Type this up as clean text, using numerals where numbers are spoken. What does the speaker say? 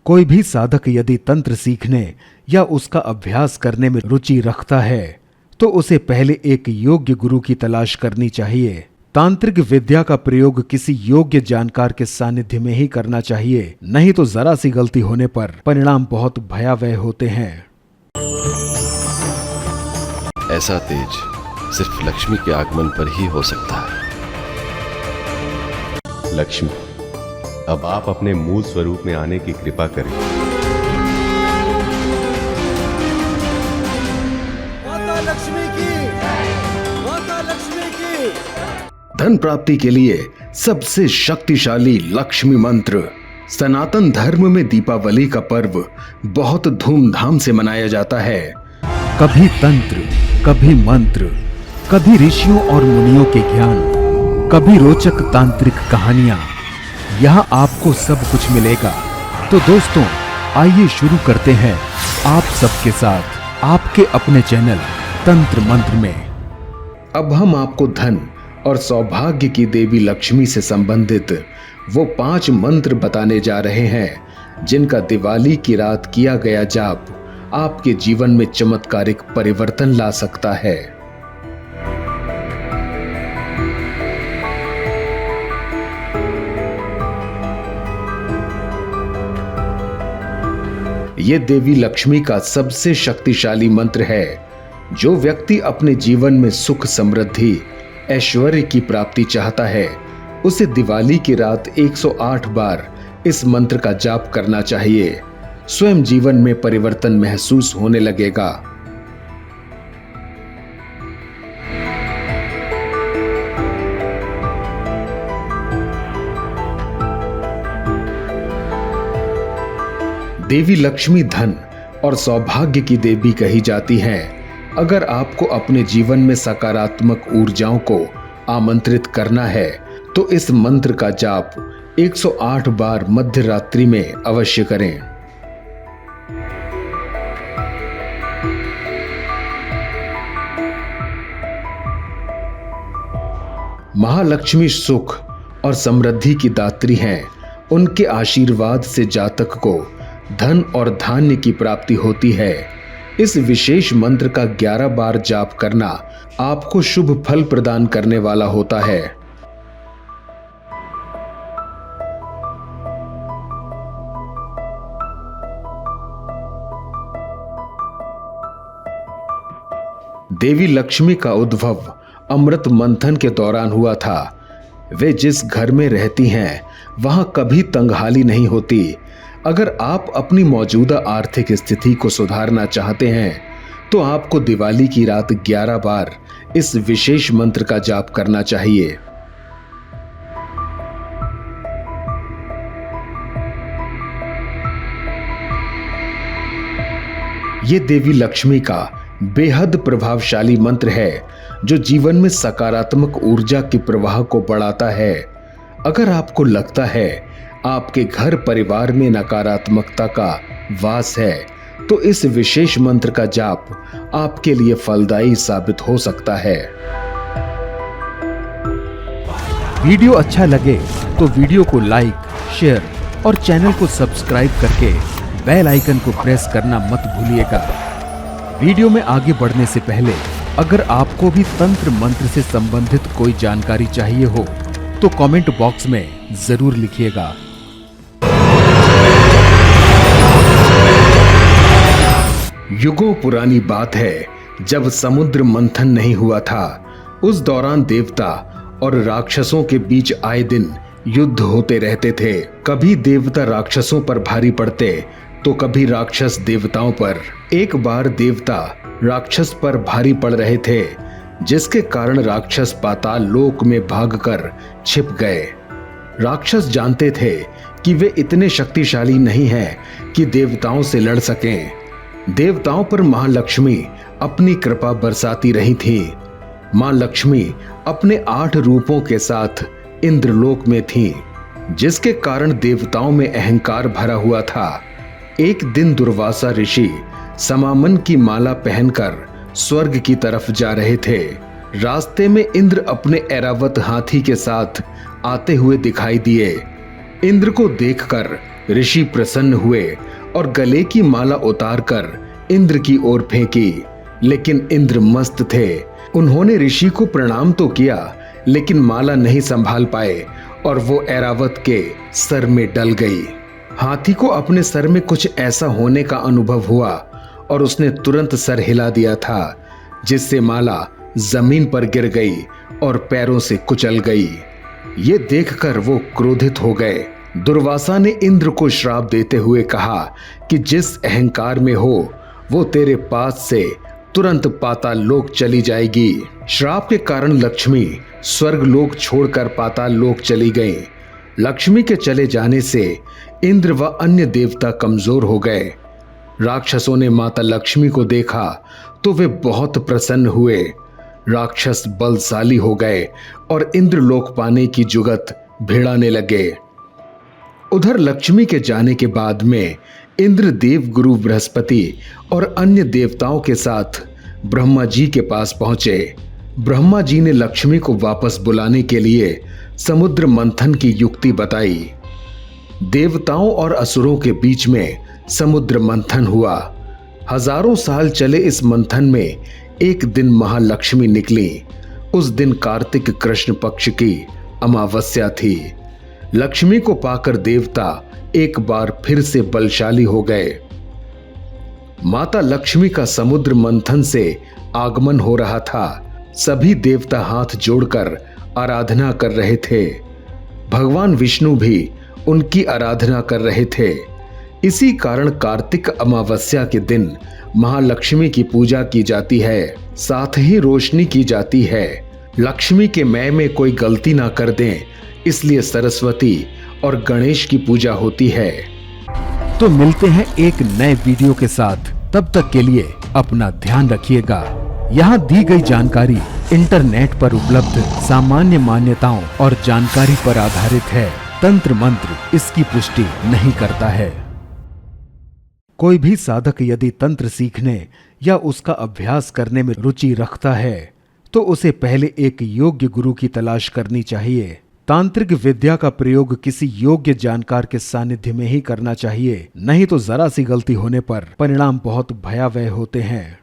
कोई भी साधक यदि तंत्र सीखने या उसका अभ्यास करने में रुचि रखता है तो उसे पहले एक योग्य गुरु की तलाश करनी चाहिए। तांत्रिक विद्या का प्रयोग किसी योग्य जानकार के सानिध्य में ही करना चाहिए, नहीं तो जरा सी गलती होने पर परिणाम बहुत भयावह होते हैं। ऐसा तेज सिर्फ लक्ष्मी के आगमन पर ही हो सकता है। लक्ष्मी, अब आप अपने मूल स्वरूप में आने की कृपा करें। माता लक्ष्मी की, माता लक्ष्मी की। धन प्राप्ति के लिए सबसे शक्तिशाली लक्ष्मी मंत्र। सनातन धर्म में दीपावली का पर्व बहुत धूमधाम से मनाया जाता है। कभी तंत्र, कभी मंत्र, कभी ऋषियों और मुनियों के ज्ञान, कभी रोचक तांत्रिक कहानियां, यहाँ आपको सब कुछ मिलेगा। तो दोस्तों, आइए शुरू करते हैं आप सबके साथ आपके अपने चैनल तंत्र मंत्र में। अब हम आपको धन और सौभाग्य की देवी लक्ष्मी से संबंधित वो 5 मंत्र बताने जा रहे हैं जिनका दिवाली की रात किया गया जाप आपके जीवन में चमत्कारिक परिवर्तन ला सकता है। ये देवी लक्ष्मी का सबसे शक्तिशाली मंत्र है। जो व्यक्ति अपने जीवन में सुख, समृद्धि, ऐश्वर्य की प्राप्ति चाहता है, उसे दिवाली की रात 108 बार इस मंत्र का जाप करना चाहिए। स्वयं जीवन में परिवर्तन महसूस होने लगेगा। देवी लक्ष्मी धन और सौभाग्य की देवी कही जाती हैं। अगर आपको अपने जीवन में सकारात्मक ऊर्जाओं को आमंत्रित करना है तो इस मंत्र का जाप 108 बार मध्य रात्रि में अवश्य करें। महालक्ष्मी सुख और समृद्धि की दात्री हैं। उनके आशीर्वाद से जातक को धन और धान्य की प्राप्ति होती है। इस विशेष मंत्र का 11 बार जाप करना आपको शुभ फल प्रदान करने वाला होता है। देवी लक्ष्मी का उद्भव अमृत मंथन के दौरान हुआ था। वे जिस घर में रहती हैं वहां कभी तंगहाली नहीं होती। अगर आप अपनी मौजूदा आर्थिक स्थिति को सुधारना चाहते हैं तो आपको दिवाली की रात 11 बार इस विशेष मंत्र का जाप करना चाहिए। ये देवी लक्ष्मी का बेहद प्रभावशाली मंत्र है जो जीवन में सकारात्मक ऊर्जा के प्रवाह को बढ़ाता है। अगर आपको लगता है आपके घर परिवार में नकारात्मकता का वास है तो इस विशेष मंत्र का जाप आपके लिए फलदायी साबित हो सकता है। वीडियो अच्छा लगे तो वीडियो को लाइक, शेयर और चैनल को सब्सक्राइब करके बेल आइकन को प्रेस करना मत भूलिएगा। वीडियो में आगे बढ़ने से पहले अगर आपको भी तंत्र मंत्र से संबंधित कोई जानकारी चाहिए हो तो कमेंट बॉक्स में जरूर लिखिएगा। युगों पुरानी बात है, जब समुद्र मंथन नहीं हुआ था। उस दौरान देवता और राक्षसों के बीच आए दिन युद्ध होते रहते थे। कभी देवता राक्षसों पर भारी पड़ते तो कभी राक्षस देवताओं पर। एक बार देवता राक्षस पर भारी पड़ रहे थे, जिसके कारण राक्षस पाताल लोक में भागकर छिप गए। राक्षस जानते थे कि वे इतने शक्तिशाली नहीं हैं कि देवताओं से लड़ सकें। देवताओं पर मां लक्ष्मी अपनी कृपा बरसाती रही थी। मां लक्ष्मी अपने 8 रूपों के साथ इंद्रलोक में थी, जिसके कारण देवताओं में अहंकार भरा हुआ था। एक दिन दुर्वासा ऋषि समामन की माला पहनकर स्वर्ग की तरफ जा रहे थे। रास्ते में इंद्र अपने ऐरावत हाथी के साथ आते हुए दिखाई दिए। इंद्र को देखकर ऋषि प्रसन्न हुए और गले की माला उतारकर इंद्र की ओर फेंकी, लेकिन इंद्र मस्त थे। उन्होंने ऋषि को प्रणाम तो किया, लेकिन माला नहीं संभाल पाए और वो ऐरावत के सर में डल गई। हाथी को अपने सर में कुछ ऐसा होने का अनुभव हुआ और उसने तुरंत सर हिला दिया था, जिससे माला जमीन पर गिर गई और पैरों से कुचल गई। ये देखकर वो क्रोधित हो गए। दुर्वासा ने इंद्र को श्राप देते हुए कहा कि जिस अहंकार में हो वो तेरे पास से तुरंत पाताल लोक चली जाएगी। श्राप के कारण लक्ष्मी स्वर्ग लोक छोड़कर पाताल लोक चली गई। लक्ष्मी के चले जाने से इंद्र व अन्य देवता कमजोर हो गए। राक्षसों ने माता लक्ष्मी को देखा तो वे बहुत प्रसन्न हुए। राक्षस बलशाली हो गए और इंद्र लोक पाने की जुगत भिड़ाने लगे। उधर लक्ष्मी के जाने के बाद में इंद्र देव गुरु बृहस्पति और अन्य देवताओं के साथ ब्रह्मा जी के पास पहुंचे। ब्रह्मा जी ने लक्ष्मी को वापस बुलाने के लिए समुद्र मंथन की युक्ति बताई। देवताओं और असुरों के बीच में समुद्र मंथन हुआ। हजारों साल चले इस मंथन में एक दिन महालक्ष्मी निकली। उस दिन कार्तिक कृष्ण पक्ष की अमावस्या थी। लक्ष्मी को पाकर देवता एक बार फिर से बलशाली हो गए। माता लक्ष्मी का समुद्र मंथन से आगमन हो रहा था। सभी देवता हाथ जोड़कर आराधना कर रहे थे। भगवान विष्णु भी उनकी आराधना कर रहे थे। इसी कारण कार्तिक अमावस्या के दिन महालक्ष्मी की पूजा की जाती है, साथ ही रोशनी की जाती है। लक्ष्मी के मैं में कोई गलती ना कर दें, इसलिए सरस्वती और गणेश की पूजा होती है। तो मिलते हैं एक नए वीडियो के साथ, तब तक के लिए अपना ध्यान रखिएगा। यहाँ दी गई जानकारी इंटरनेट पर उपलब्ध सामान्य मान्यताओं और जानकारी पर आधारित है। तंत्र मंत्र इसकी पुष्टि नहीं करता है। कोई भी साधक यदि तंत्र सीखने या उसका अभ्यास करने में रुचि रखता है तो उसे पहले एक योग्य गुरु की तलाश करनी चाहिए। तांत्रिक विद्या का प्रयोग किसी योग्य जानकार के सानिध्य में ही करना चाहिए, नहीं तो जरा सी गलती होने पर परिणाम बहुत भयावह होते हैं।